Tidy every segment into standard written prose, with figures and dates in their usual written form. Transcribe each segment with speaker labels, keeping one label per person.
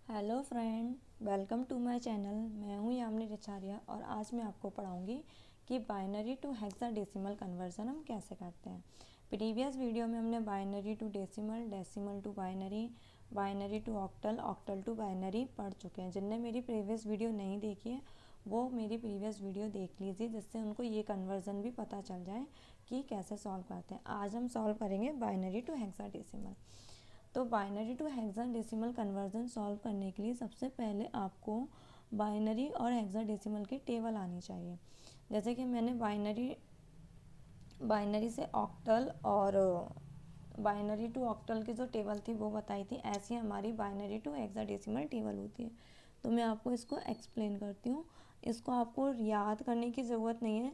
Speaker 1: Hello friend, welcome to my channel. मैं हूं यामिनी रिचारिया और आज मैं आपको पढ़ाऊंगी कि बाइनरी टू हेक्साडेसिमल कन्वर्जन हम कैसे करते हैं। प्रीवियस वीडियो में हमने binary to decimal, decimal to binary, binary to octal, octal to binary पढ़ चुके हैं। जिनने मेरी प्रीवियस वीडियो नहीं देखी है वो मेरी प्रीवियस वीडियो देख लीजिए, जिससे उनको ये कन्वर्जन भी पता चल जाए कि कैसे सॉल्व करते हैं। आज हम सॉल्व करेंगे बाइनरी टू हेक्साडेसिमल। तो binary to hexadecimal conversion solve करने के लिए सबसे पहले आपको बाइनरी और हेक्साडेसिमल की टेबल आनी चाहिए। जैसे कि मैंने बाइनरी से ऑक्टल और बाइनरी टू ऑक्टल की जो टेबल थी वो बताई थी, ऐसी हमारी बाइनरी टू हेक्साडेसिमल टेबल होती है। तो मैं आपको इसको एक्सप्लेन करती हूँ। इसको आपको याद करने की ज़रूरत नहीं है,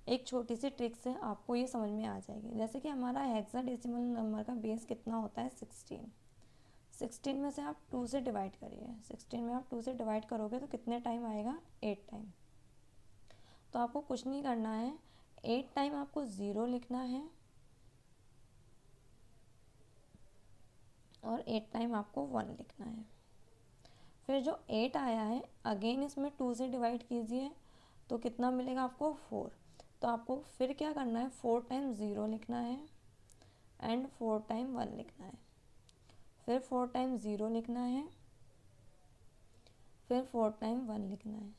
Speaker 1: एक छोटी सी ट्रिक से आपको ये समझ में आ जाएगी। जैसे कि हमारा हेक्साडेसिमल नंबर का बेस कितना होता है, 16 में से आप 2 से डिवाइड करिए। 16 में आप 2 से डिवाइड करोगे तो कितने टाइम आएगा, 8 टाइम। तो आपको कुछ नहीं करना है, 8 टाइम आपको 0 लिखना है और 8 टाइम आपको 1 लिखना है। फिर जो 8 आया है अगेन इसमें 2 से डिवाइड कीजिए तो कितना मिलेगा आपको, 4। तो आपको फिर क्या करना है, 4 टाइम 0 लिखना है एंड 4 टाइम 1 लिखना है। फिर 4 टाइम 0 लिखना है, फिर 4 टाइम 1 लिखना है।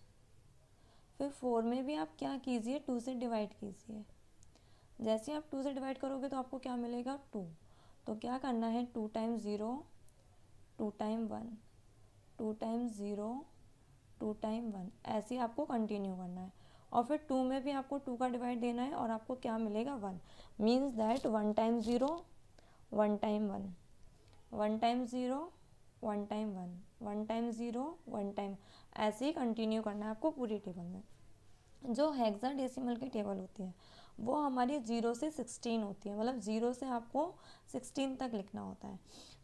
Speaker 1: फिर 4 में भी आप क्या कीजिए, 2 से डिवाइड कीजिए। जैसे आप 2 से डिवाइड करोगे तो आपको क्या मिलेगा, 2। तो क्या करना है, 2 टाइम 0, 2 टाइम 1, 2 टाइम 0, 2 टाइम 1, ऐसे ही आपको कंटिन्यू करना है। और फिर 2 में भी आपको 2 का डिवाइड देना है और आपको क्या मिलेगा, 1। Means that 1 time 0, 1 time 1, 1 time 0, 1 time 1, 1 time 0, 1 time, ऐसे ही कंटिन्यू करना है आपको पूरी टेबल में। जो हेक्साडेसिमल की टेबल होती है वो हमारी 0 से 16 होती है, मतलब 0 से आपको 16 तक लिखना होता है।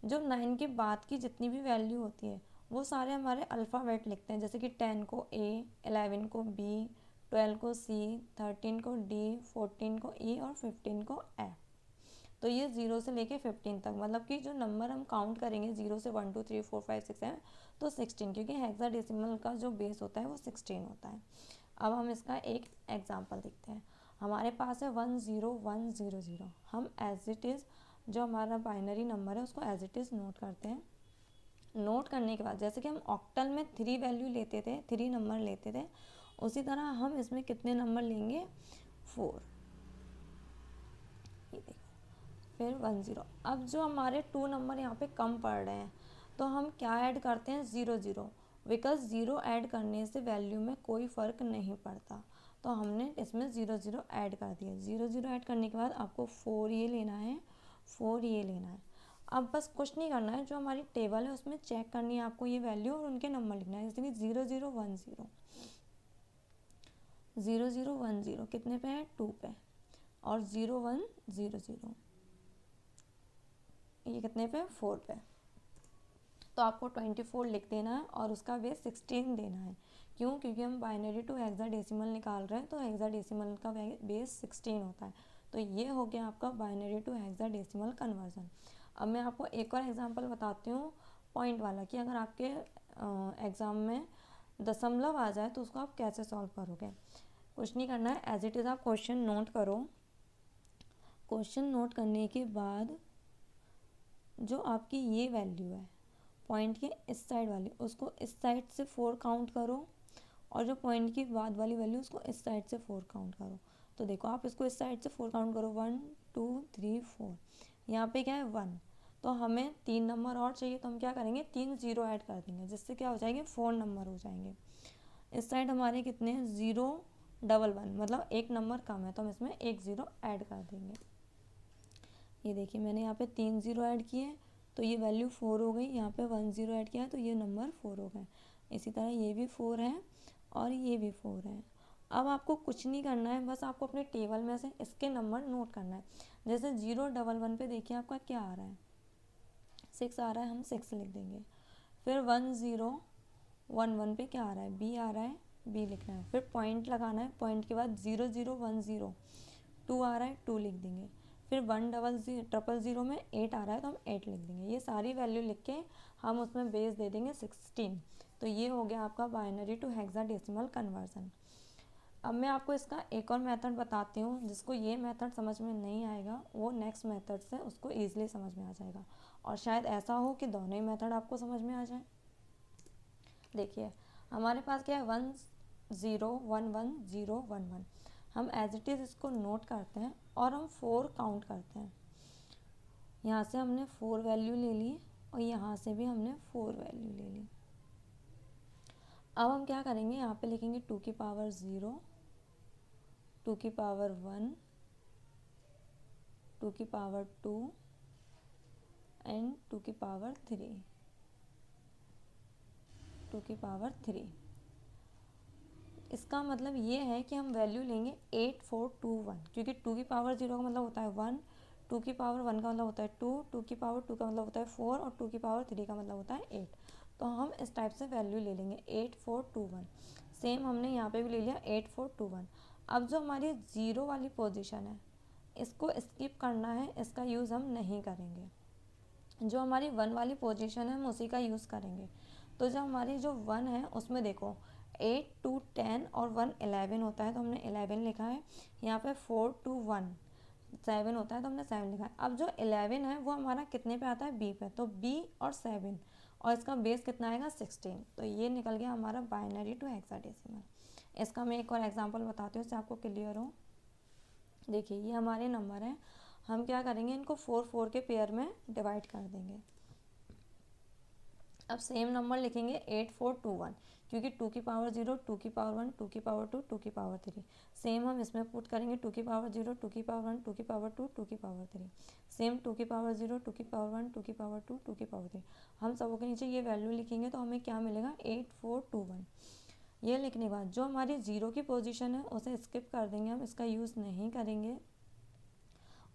Speaker 1: जो 9 के बाद की जितनी भी वैल्यू होती है वो सारे हमारे अल्फ़ाबेट लिखते हैं। जैसे कि 10 को ए, 11 को बी, 12 को सी, 13 को डी, 14 को ई और 15 को ए। तो ये 0 से लेके 15 तक, मतलब कि जो नंबर हम काउंट करेंगे 0 से 1 2 3 4 5 6 7, तो 16, क्योंकि हेक्साडेसिमल का जो बेस होता है वो 16 होता है। अब हम इसका एक एग्जांपल देखते हैं। हमारे पास है 10100। हम एज इट इज़ जो हमारा बाइनरी नंबर है उसको एज इट इज़ नोट करते हैं। नोट करने के बाद जैसे कि हम ऑक्टल में 3 वैल्यू लेते थे, 3 नंबर लेते थे, उसी तरह हम इसमें कितने नंबर लेंगे, 4। ये देखो, फिर 10। अब जो हमारे 2 नंबर यहाँ पे कम पड़ रहे हैं तो हम क्या ऐड करते हैं, 0 बिकॉज 0 ऐड करने से वैल्यू में कोई फ़र्क नहीं पड़ता। तो हमने इसमें 0 ऐड कर दिया। 0 ऐड करने के बाद आपको 4 ये लेना है, 4 ये लेना है। अब बस कुछ नहीं करना है, जो हमारी टेबल है उसमें चेक करनी है आपको ये वैल्यू और उनके नंबर लिखना है। जैसे कि 0010, 0010 कितने पे है, 2 पे, और 0100 ये कितने पे, 4 पे। तो आपको 24 लिख देना है और उसका बेस 16 देना है। क्यों, क्योंकि हम बाइनरी टू हेक्साडेसिमल निकाल रहे हैं तो हेक्साडेसिमल का बेस 16 होता है। तो ये हो गया आपका बाइनरी टू हेक्साडेसिमल कन्वर्जन। अब मैं आपको एक और एग्जांपल बताती हूँ पॉइंट वाला, कि अगर आपके एग्ज़ाम में दशमलव आ जाए तो उसको आप कैसे सॉल्व करोगे। कुछ नहीं करना है, एज इट इज़ आप क्वेश्चन नोट करो। क्वेश्चन नोट करने के बाद जो आपकी ये वैल्यू है पॉइंट के इस साइड वाली, उसको इस साइड से 4 काउंट करो, और जो पॉइंट की बाद वाली वैल्यू उसको इस साइड से 4 काउंट करो। तो देखो आप इसको इस साइड से 4 काउंट करो, 1 2 3 4, यहाँ पे क्या है, 1। तो हमें 3 नंबर और चाहिए, तो हम क्या करेंगे, 3 0 ऐड कर देंगे, जिससे क्या हो जाएंगे, 4 नंबर हो जाएंगे। इस साइड हमारे कितने हैं, 011, मतलब एक नंबर कम है, तो हम इसमें एक 0 ऐड कर देंगे। ये देखिए मैंने यहाँ पे 3 0 ऐड किए तो ये वैल्यू 4 हो गई। यहाँ पे 1 0 ऐड किया है तो ये नंबर 4 हो गए। इसी तरह ये भी 4 है और ये भी 4 है। अब आपको कुछ नहीं करना है, बस आपको अपने टेबल में से इसके नंबर नोट करना है। जैसे 011 पे देखिए आपका क्या आ रहा है, 6 आ रहा है, हम 6 लिख देंगे। फिर 1011 पे क्या आ रहा है, बी आ रहा है, बी लिखना है। फिर पॉइंट लगाना है, पॉइंट के बाद 0010, 2 आ रहा है, 2 लिख देंगे। फिर 100 में 8 आ रहा है तो हम 8 लिख देंगे। ये सारी वैल्यू लिख के हम उसमें बेस दे देंगे 16। तो ये हो गया आपका बाइनरी टू हेक्साडेसिमल कन्वर्जन। अब मैं आपको इसका एक और मेथड बताती हूँ, जिसको ये मेथड समझ में नहीं आएगा वो नेक्स्ट मेथड से उसको ईजिली समझ में आ जाएगा, और शायद ऐसा हो कि दोनों ही मेथड आपको समझ में आ जाए। देखिए हमारे पास क्या है 1 0 1 1 0 1 1। हम एज इट इज़ इसको नोट करते हैं और हम 4 काउंट करते हैं। यहाँ से हमने 4 वैल्यू ले ली और यहाँ से भी हमने 4 वैल्यू ले ली। अब हम क्या करेंगे, यहाँ पे लिखेंगे 2 की पावर 0, 2 की पावर 1, 2 की पावर 2 एंड 2 की पावर 3, 2 की पावर 3। इसका मतलब ये है कि हम वैल्यू लेंगे 8 4 2 1, क्योंकि 2 की पावर 0 का मतलब होता है 1, 2 की पावर 1 का मतलब होता है 2, 2 की पावर 2 का मतलब होता है 4 और 2 की पावर 3 का मतलब होता है 8। तो हम इस टाइप से वैल्यू ले लेंगे 8 4 2 1। सेम हमने यहाँ पे भी ले लिया 8 4 2 1। अब जो हमारी 0 वाली पोजीशन है इसको स्किप करना है, इसका यूज़ हम नहीं करेंगे। जो हमारी 1 वाली पोजीशन है हम उसी का यूज़ करेंगे। तो जो हमारी जो 1 है उसमें देखो 8 2 10 और 1 11 होता है तो हमने 11 लिखा है। यहाँ पे 4 2 1 7 होता है तो हमने 7 लिखा है। अब जो 11 है वो हमारा कितने पे आता है, बी पे, तो बी और 7 और इसका बेस कितना आएगा 16। तो ये निकल गया हमारा बाइनरी टू हेक्साडेसिमल। इसका मैं एक और एग्जांपल बताती हूँ इससे आपको क्लियर हो। देखिए ये हमारे नंबर हैं, हम क्या करेंगे इनको 4 4 के पेयर में डिवाइड कर देंगे। अब सेम नंबर लिखेंगे 8 4 2 1, क्योंकि 2 की पावर 0, 2 की पावर 1, 2 की पावर 2, 2 की पावर 3। सेम हम इसमें पुट करेंगे 2 की पावर 0, 2 की पावर 1, 2 की पावर 2, 2 की पावर 3। सेम 2 की पावर 0, 2 की पावर 1, 2 की पावर 2, 2 की पावर 3। हम सबों के नीचे ये वैल्यू लिखेंगे तो हमें क्या मिलेगा 8 4 2 1। ये लिखने के बाद जो हमारी 0 की पोजीशन है उसे स्किप कर देंगे, हम इसका यूज़ नहीं करेंगे।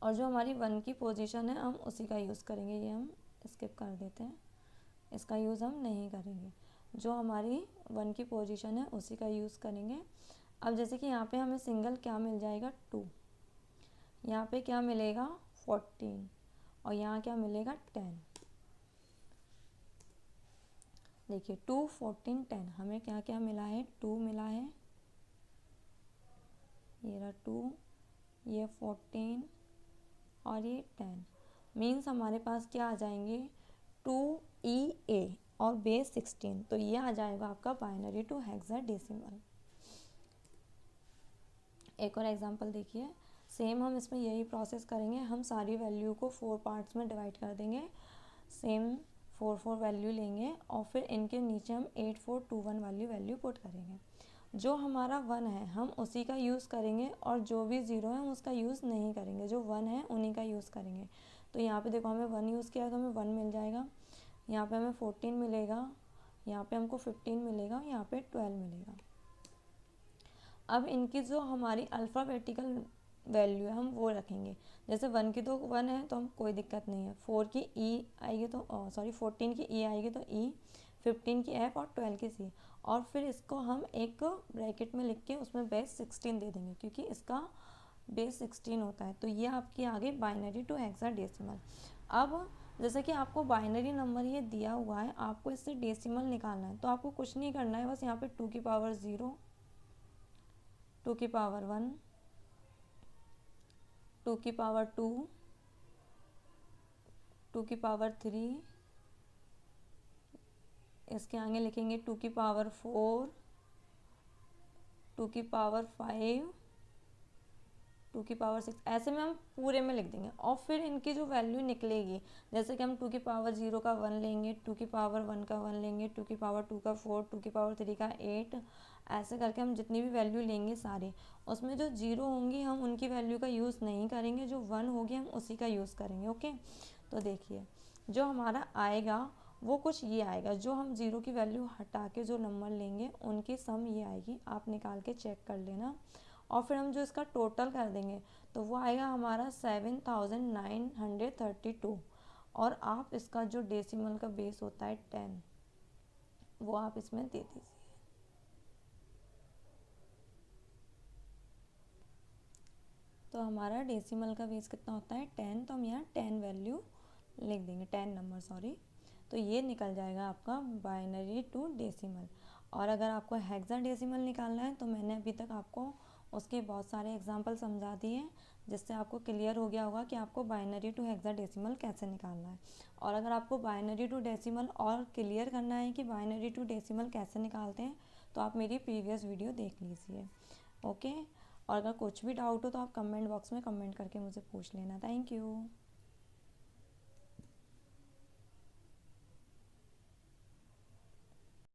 Speaker 1: और जो हमारी 1 की पोजीशन है हम उसी का यूज़ करेंगे, ये हम स्किप कर देते हैं, इसका यूज़ हम नहीं करेंगे। जो हमारी 1 की पोजीशन है उसी का यूज़ करेंगे। अब जैसे कि यहाँ पे हमें सिंगल क्या मिल जाएगा 2, यहाँ पे क्या मिलेगा 14 और यहाँ क्या मिलेगा 10। देखिए 2 14 10 हमें क्या क्या मिला है, 2 मिला है, ये रहा 2, ये 14 और ये 10। मीन्स हमारे पास क्या आ जाएंगे 2EA और बेस 16। तो ये आ जाएगा आपका बाइनरी टू हेक्साडेसिमल। एक और एग्जांपल देखिए, सेम हम इसमें यही प्रोसेस करेंगे। हम सारी वैल्यू को 4 पार्ट्स में डिवाइड कर देंगे, सेम 4 4 वैल्यू लेंगे और फिर इनके नीचे हम 8 4 2 1 वाली वैल्यू पुट करेंगे। जो हमारा 1 है हम उसी का यूज़ करेंगे और जो भी 0 है हम उसका यूज़ नहीं करेंगे, जो 1 है उन्हीं का यूज़ करेंगे। तो यहाँ पे देखो हमें 1 यूज़ किया तो हमें 1 मिल जाएगा, यहाँ पे हमें 14 मिलेगा, यहाँ पे हमको 15 मिलेगा, यहाँ पे 12 मिलेगा। अब इनकी जो हमारी अल्फ़ाबेटिकल वैल्यू है हम वो रखेंगे। जैसे 1 की तो 1 है तो हम कोई दिक्कत नहीं है, 4 की ई आएगी तो 14 की ई आएगी तो ई, 15 की एफ और 12 की सी। और फिर इसको हम एक ब्रैकेट में लिख के उसमें बेस 16 दे देंगे, क्योंकि इसका बेस 16 होता है। तो ये आपकी आ गई बाइनरी टू हेक्साडेसिमल। अब जैसे कि आपको बाइनरी नंबर ये दिया हुआ है, आपको इससे डेसिमल निकालना है, तो आपको कुछ नहीं करना है, बस यहाँ पे 2 की पावर 0, 2 की पावर 1, 2 की पावर 2, 2 की पावर 3, इसके आगे लिखेंगे 2 की पावर 4, 2 की पावर 5, 2 की पावर 6। ऐसे में हम पूरे में लिख देंगे और फिर इनकी जो वैल्यू निकलेगी, जैसे कि हम 2 की पावर 0 का 1 लेंगे, 2 की पावर 1 का 1 लेंगे, 2 की पावर 2 का 4, 2 की पावर 3 का 8, ऐसे करके हम जितनी भी वैल्यू लेंगे सारे, उसमें जो 0 होंगी हम उनकी वैल्यू का यूज़ नहीं करेंगे, जो 1 होगी हम उसी का यूज़ करेंगे। ओके, तो देखिए जो हमारा आएगा वो कुछ ये आएगा, जो हम 0 की वैल्यू हटा के जो नंबर लेंगे उनकी सम ये आएगी, आप निकाल के चेक कर लेना। और फिर हम जो इसका टोटल कर देंगे तो वो आएगा हमारा 7932। और आप इसका जो डेसिमल का बेस होता है 10, वो आप इसमें दे दीजिए। तो हमारा डेसिमल का बेस कितना होता है 10, तो हम यहाँ 10 वैल्यू लिख देंगे, 10 नंबर सॉरी। तो ये निकल जाएगा आपका बाइनरी टू डेसिमल। और अगर आपको हेक्साडेसिमल निकालना है तो मैंने अभी तक आपको उसके बहुत सारे एग्जांपल समझा दिए हैं, जिससे आपको क्लियर हो गया होगा कि आपको बाइनरी टू हेक्साडेसिमल कैसे निकालना है। और अगर आपको बाइनरी टू डेसिमल और क्लियर करना है कि बाइनरी टू डेसिमल कैसे निकालते हैं, तो आप मेरी प्रीवियस वीडियो देख लीजिए। ओके, और अगर कुछ भी डाउट हो तो आप कमेंट बॉक्स में कमेंट करके मुझे पूछ लेना। Thank you.